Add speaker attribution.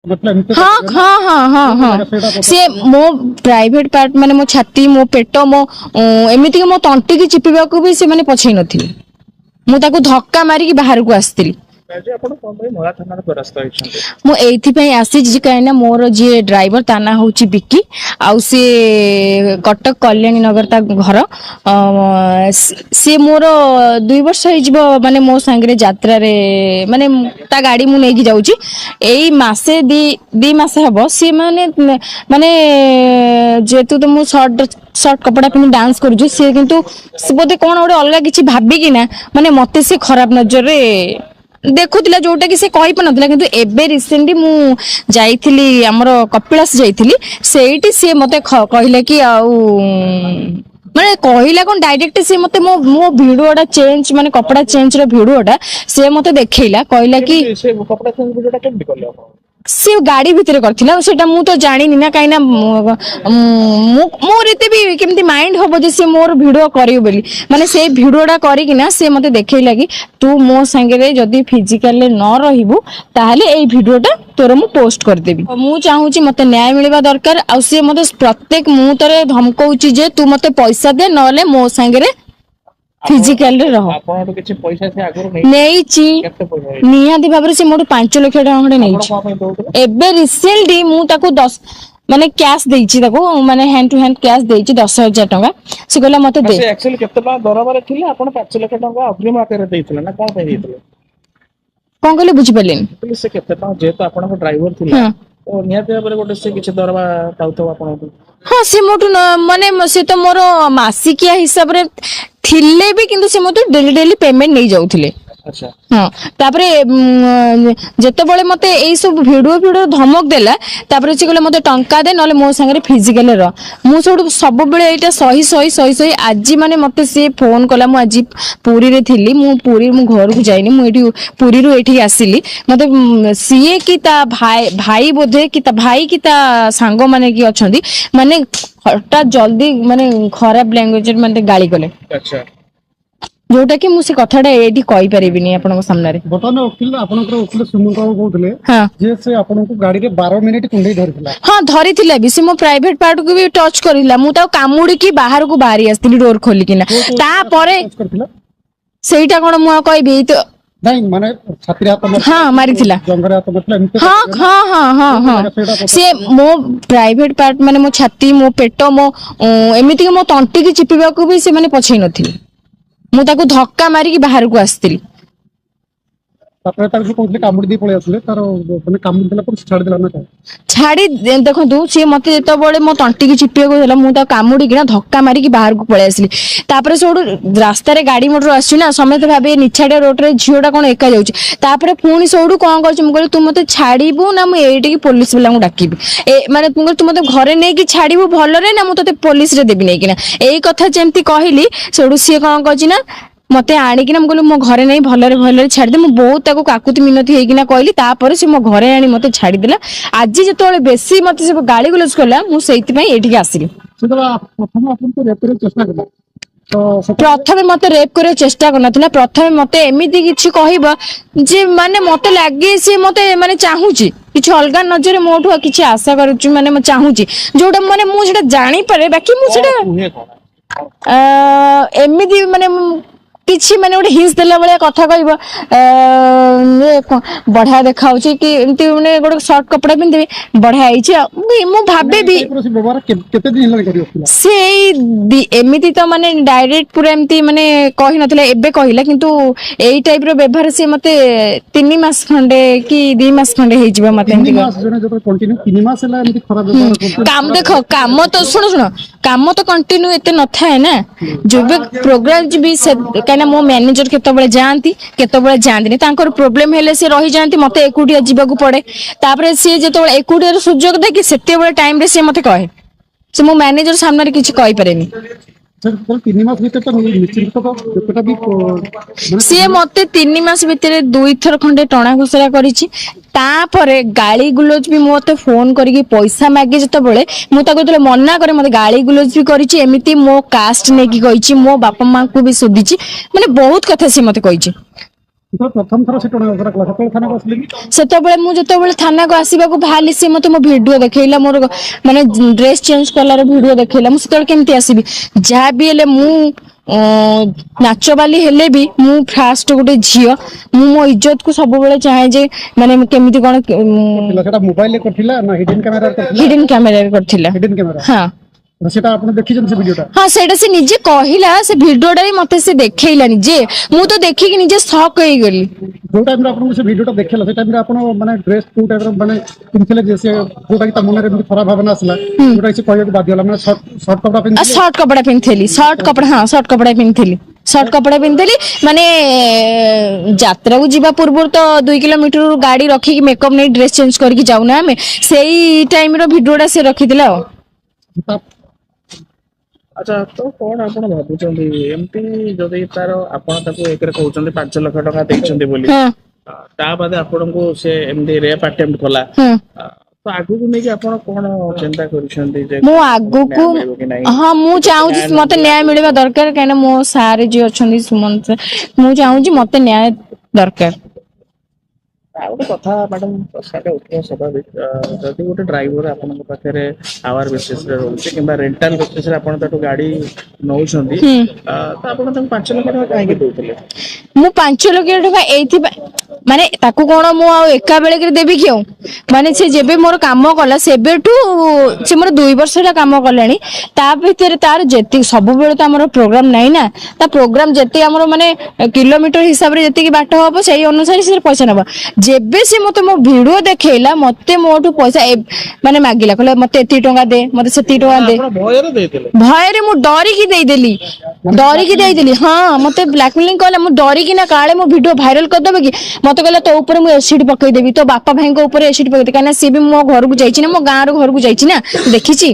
Speaker 1: हाँ हाँ हाँ हाँ हाँ सी मो प्राइवेट पार्ट माने मो छाती मो पेट मो एमिति मो तंटी की चिपिबा को भी से माने पछई नथिली मु ताको धक्का मारी की बाहर को आस्तिली मु एथि पई आसी जे कहना मोर जे ड्राइवर ता ना होची बिक्की आउ से कटक कल्याणी नगर ता घर से मोर 2 वर्ष हो जिवो माने मो संगे यात्रा रे माने ता गाड़ी मु नेकी जाउची एई मासे दी मासे हबो से माने माने जेतु तो मु शॉर्ट कपड़ा पिन डांस करू से किंतु से बोते कोन ओडे अलगा किछि भाबी कि ना माने मते से खराब नजर रे देखुला जोटा कि से कहि पनतला किंतु एबे रिसेंटली मु जाइथिली हमर कपिलास जाइथिली सेठी से मते कहिला कि आउ माने कहिला कोन डायरेक्ट से मते मो वीडियोटा चेंज माने कपड़ा चेंज रो वीडियोटा से मते देखैला कहिला कि
Speaker 2: से कपड़ा चेंज वीडियोटा केमति करले आपण
Speaker 1: से गाड़ी भितर करथिला सेटा मु तो जानि ना काइना मोर एते भी केमति माइंड होबो जे से मोर वीडियो करियो बोली माने से वीडियोटा करी कि ना से मते देखैला कि तू मो संगे रे जदी फिजिकल न रहिबु ताहले एई वीडियोटा तोर मु पोस्ट कर देबी मु चाहूची मते न्याय मिलबा दरकार आ से मते प्रत्येक मु तरे धमकौची जे तू मते पैसा दे नले मो संगे रे फिजिकल रे रहो
Speaker 2: आपण किछ पैसा से आगरो
Speaker 1: नै ची
Speaker 2: केते पैसा
Speaker 1: निहाती भाबरे से मोर 5 लाख टका खडे नै ची एबे रिसेंटली मु ताको 10 माने कैश देइची ताको माने हैंड टू हैंड कैश देइची 10,000 टका से कहला मते दे
Speaker 2: से एक्चुअली केते टका दरबार थिले आपण 5 लाख टका अग्रिम आकार देइथिले ना कोन पे देइथिले
Speaker 1: कोन कहले बुझि पलेन
Speaker 2: से केते टका जेतो आपण को ड्राइवर थिले ओ निहाती भाबरे गोटे से किछ दरबा पाउतो आपण
Speaker 1: हाँ से मोटू माने से तो मोर मासिकिया हिसाब रे थिले भी किंतु से मोटू डेली पेमेंट नहीं जाउथिले
Speaker 2: अच्छा
Speaker 1: हाँ तापरे जेते बळे मते एई सब वीडियो धमक देला तापरे से कहले मते टंका दे नले मो संगे फिजिकल र मु सब बेले एटा सही आज माने मते से फोन कला मु आज पुरी रे थिली मु घर को जाइनी मु एठी पुरी रो एठी आसिली मते सीए की ता भाई बोधे की ता भाई की ता सांग माने की अछंदी माने हटा जल्दी माने खराब लैंग्वेज माने गाली कले
Speaker 2: अच्छा
Speaker 1: जोटा कि मुझे कथाटा एठी कहि परिबिनी आपन सामने रे
Speaker 3: बतन वकील आपनकर वकील सुमंत बाबू कहउतले
Speaker 1: हां
Speaker 3: जे से आपन को गाड़ी रे 12 मिनिट कुंडई धरथिला
Speaker 1: हां धरिथिला भी से मो प्राइवेट पार्ट को भी टच करिला मु ता कामुडी की बाहर को बाहरी आस्तिली डोर खोली किना ता परे सेईटा कोन मु कहबी तो
Speaker 3: नहीं माने छात्री हाथ में
Speaker 1: हां मारिथिला
Speaker 3: जंगरे हाथ में
Speaker 1: हां हां हां हां हां से मो प्राइवेट पार्ट माने मो छाती मो पेट मो एमिति मो तंटी की चिपिबा को भी से माने पछई नथिली मु ताको धक्का मारी की बाहर को आस्तिली
Speaker 3: तापर तार कहले कामुडी दी पळे आसले तार माने कामुडी देला पर छाड़ देला ना
Speaker 1: छाड़ी देखो तू सी मते जेत बळे मो तंटी की चिपिया को देला मु ता कामुडी किना धक्का मारी की बाहर को पळे आसली तापर सोडू रास्ता रे गाड़ी मोटर आसी ना समेत भाबे निछाडे रोड रे झियोटा कोन एका जाउची तापर पुणी सोडू कोन करछ मु कहले तू मते छाड़ीबू ना मु एठी की पुलिस वाला को डाकीबी ए माने तू मते घरे नै की छाड़ीबू भलो रे ना मु तते पुलिस रे देबी नै किना एई कथा जेमती कहली सोडू सी कोन करछि ना मते आनी किना म कहली मो घरे नै भलरे छाड़ी दे मु बहुत ताको काकुति मिनती हेई किना कहली तापर से मो घरे आनी मते छाड़ी देला आज जेतोले बेसी मते से गाली गुलस करला मु सेति पई एठी आसिली
Speaker 3: से तो प्रथम आपन तो रेप करे चेष्टा करला तो
Speaker 1: प्रथमे मते रेप करे चेष्टा करनथिला प्रथमे मते एमिति किछि कहिबा जे माने मते लागे से मते माने चाहूची किछि अलगा नजर मोठो किछि आशा करूची माने म चाहूची जोटा माने मु जेटा जानि पारे बाकी मु सेटा एमिति माने किछि माने ओटे हिंस देला बळे कथा कहबो बढ़िया देखाउची कि एमती माने गोटे शॉर्ट कपड़ा पिंदे बढ़िया आइची मु भाबे भी
Speaker 3: व्यवहार केते दिन हेला करियो
Speaker 1: से एमिति तो माने डायरेक्ट पूरा एमती माने कहि नथिला एबे कहिला किंतु एई टाइप रो व्यवहार से मते 3 मास खंडे कि 2 मास खंडे हे जिबा मते एमती
Speaker 3: 3 मास जने जतो कंटिन्यू 3 मास हेला एमती खराब व्यवहार
Speaker 1: काम देखो काम तो सुनो काम तो कंटिन्यू एते न थाए ना जो भी प्रोग्राम भी से ना मो मैनेजर केतबळे जानती केतबळे जानती तांकर प्रॉब्लम हेले से रही जानती मते एकुटिया जीवाकू पड़े तापरे से जेतबळे एकुटिया सुजोग दे कि सेतेबळे टाइम रे से मते कहे से मो मैनेजर सामने रे किछि कहि पारेनी
Speaker 3: 3 मास भीतर तो निश्चित तो जेतटा भी
Speaker 1: से मते 3 मास भीतर 2 थर खंडे टणा घुसरा करिछि तापरे गाली गुलोज भी मते फोन करके पैसा मागे जेतबळे मु ताको तले मना करे मते गाली गुलोज भी करिछि एमिति मो कास्ट ने की कहिछि मो बापा मां को भी सुदिछि माने बहुत कथा से मते कहिछि
Speaker 3: ଯେତେବେଳେ ପ୍ରଥମ ଥର ସେ ଟଣା ଘୋଷରା କଲା ସେତେବେଳେ ଥାନାକୁ ଆସିଲେ କି?
Speaker 1: ସେତେବେଳେ ମୁଁ ଯେତେବେଳେ ଥାନାକୁ ଆସିବାକୁ ବାହାରିଲି ସେ ମତେ ମୋ ଭିଡିଓ ଦେଖେଇଲା ମୋର ମାନେ ଡ୍ରେସ ଚେଞ୍ଜ କଲାର ଭିଡିଓ ଦେଖେଇଲା। ମୁଁ ସେତେବେଳେ କେମିତି ଆସିବି? ଯାହା ବି ହେଲେ ମୁଁ ନାଚବାଲି ହେଲେ ବି ମୁଁ ଫାଷ୍ଟ ଗୋଟେ ଝିଅ, ମୁଁ ମୋ ଇଜ୍ଜତ କୁ ସବୁବେଳେ ଚାହେଁ ଯେ ମାନେ କେମିତି କଣ
Speaker 3: ଥିଲା ସେଟା ମୋବାଇଲରେ କରିଥିଲା ନା ହିଡେନ କ୍ୟାମେରା କରିଥିଲା?
Speaker 1: ହିଡେନ କ୍ୟାମେରାରେ କରିଥିଲା।
Speaker 3: Hidden camera.
Speaker 1: ହଁ
Speaker 3: ସେଟା ଆପଣ ଦେଖିଛନ୍ତି ସେ ଭିଡିଓଟା?
Speaker 1: ହଁ ସେଇଟା ସେ ନିଜେ କହିଲା, ସେ ଭିଡିଓଟା ବି ମତେ ସେ ଦେଖେଇଲାନି ଯେ ମୁଁ ତ ଦେଖିକି ନିଜେ ସକ୍ ହେଇଗଲି।
Speaker 3: ଯୋଉ ଟାଇମରେ ଆପଣଙ୍କୁ ସେ ଭିଡିଓଟା ଦେଖେଇଲା ସେ ଟାଇମରେ ଆପଣ ମାନେ ଡ୍ରେସ କୋଉ ଟାଇପର ମାନେ ପିନ୍ଧିଥିଲେ ଯେ ସେ ଯୋଉଟା କି ତା ମନରେ ଏମିତି ଖରାପ ଭାବନା ଆସିଲା ଯୋଉଟା କି ସେ କହିବାକୁ ବାଧ୍ୟ ହେଲା ମାନେ ସର୍ଟ କପଡା ପିନ୍ଧିଥିଲେ?
Speaker 1: ସର୍ଟ କପଡା ପିନ୍ଧିଥିଲି, ସର୍ଟ କପଡା, ହଁ ସର୍ଟ କପଡା ପିନ୍ଧିଥିଲି, ସର୍ଟ କପଡା ପିନ୍ଧିଥିଲି। ମାନେ ଯାତ୍ରାକୁ ଯିବା ପୂର୍ବରୁ ତ 2 କିଲୋମିଟର ଗାଡି ରଖିକି ମେକଅପ୍ ନେଇ ଡ୍ରେସ ଚେଞ୍ଜ କରିକି ଯାଉନା ଆମେ, ସେଇ ଟାଇମର ଭିଡିଓଟା ସେ ରଖିଥିଲା ଆଉ।
Speaker 2: ଆଚ୍ଛା, ତ କଣ ଆପଣ ଭାବୁଛନ୍ତି ଏମିତି ଯଦି ତାର ଆପଣ ତାକୁ ଏକରେ କହୁଛନ୍ତି 5 ଲକ୍ଷ ଟଙ୍କା ଦେଇଛନ୍ତି ବୋଲି,
Speaker 1: ହଁ
Speaker 2: ତା ବାଦେ ଆପଣଙ୍କୁ ସେ ଏମିତି ରେପ୍ ଆଟେମ୍ପ୍ଟ କଲା,
Speaker 1: ହଁ
Speaker 2: ତ ଆଗକୁ ନେଇକି ଆପଣ କଣ ଚିନ୍ତା କରୁଛନ୍ତି ଯେ
Speaker 1: ମୁଁ
Speaker 2: ଆପଣଙ୍କୁ
Speaker 1: ଆଗକୁ,
Speaker 2: ନ୍ୟାୟ ମିଳିବ କି ନାହିଁ?
Speaker 1: ହଁ ମୁଁ
Speaker 2: ଯଦି
Speaker 1: ଚାହୁଁଛି
Speaker 2: ନ୍ୟାୟ ନ
Speaker 1: ମତେ
Speaker 2: ମିଳିଲା
Speaker 1: ନ୍ୟାୟ
Speaker 2: ଆଗକୁ
Speaker 1: ମିଳିବା
Speaker 2: କଣ?
Speaker 1: ଦରକାର, କାହିଁକିନା ମୋ ସାର୍ ଯିଏ ଅଛନ୍ତି ସୁମନ୍ତ ସାର୍, ମୁଁ ଚାହୁଁଛି ମତେ ନ୍ୟାୟ ଦରକାର।
Speaker 2: ଆଉ ଗୋଟେ କଥା ମ୍ୟାଡାମ ସାଟା ଉଠିବା ସ୍ୱାଭାବିକ, ଯଦି ଗୋଟେ ଡ୍ରାଇଭର ଆପଣଙ୍କ ପାଖରେ ଆୱାର ବେସିସରେ ରହୁଛି କିମ୍ବା ରେଣ୍ଟାଲ ବେସିସରେ ଆପଣ ତାଠୁ ଗାଡି ନଉଛନ୍ତି,
Speaker 1: ହୁଁ
Speaker 2: ତ ଆପଣ ତାଙ୍କୁ 5 ଲକ୍ଷ ଟଙ୍କା କାହିଁକି ଦଉଥିଲେ?
Speaker 1: ମୁଁ 5 ଲକ୍ଷ ଟଙ୍କା ଏଇଥିପାଇଁ, ମାନେ ତାକୁ କଣ ମୁଁ ଆଉ ଏକା ବେଳେକରେ ଦେବି କି ଆଉ? ମାନେ ସେ ଯେବେ ମୋର କାମ କଲା ସେବେଠୁ ସେ ମୋର 2 ବର୍ଷ ହେଲା କାମ କଲାଣି। ତା ଭିତରେ ତାର ଯେତିକି, ସବୁବେଳେ ତ ଆମର ପ୍ରୋଗ୍ରାମ ନାହିଁ ନା, ତା ପ୍ରୋଗ୍ରାମ ଯେତିକି ଆମର ମାନେ କିଲୋମିଟର ହିସାବରେ ଯେତିକି ବାଟ ହବ ସେଇ ଅନୁସାରେ ସେ ପଇସା ନବ। ଯେବେ ସେ ମତେ ମୋ ଭିଡିଓ ଦେଖେଇଲା ମତେ ମୋଠୁ ପଇସା ମାନେ ମାଗିଲା, କହିଲା ମତେ ଏତିକି ଟଙ୍କା ଦେ, ମତେ ସେତିକି ଟଙ୍କା
Speaker 2: ମାନେ
Speaker 1: ଦେ।
Speaker 2: ଆପଣ ଭୟରେ ଦେଇଥିଲେ?
Speaker 1: ଭୟରେ ମୁଁ ଡରିକି ଦେଇଦେଲି, ଡରିକି ଦେଇଦେଲି। ହଁ ମତେ ବ୍ଲାକମେଲିଂ କଲା, ମୁଁ ଡରିକି ନା କାଳେ ମୋ ଭିଡିଓ ଭାଇରାଲ କରିଦେବେ କି, ମତେ କହିଲା ତୋ ଉପରେ ମୁଁ ଏସିଡ୍ ପକେଇଦେବି, ତୋ ବାପା ଭାଇଙ୍କ ଉପରେ ଏସିଡ୍ ପକେଇଦେବି, କାହିଁକିନା ସିଏ ବି ମୋ ଘରକୁ ଯାଇଛି ନା, ମୋ ଗାଁର ଘରକୁ ଯାଇଛି ନା, ଦେଖିଛି।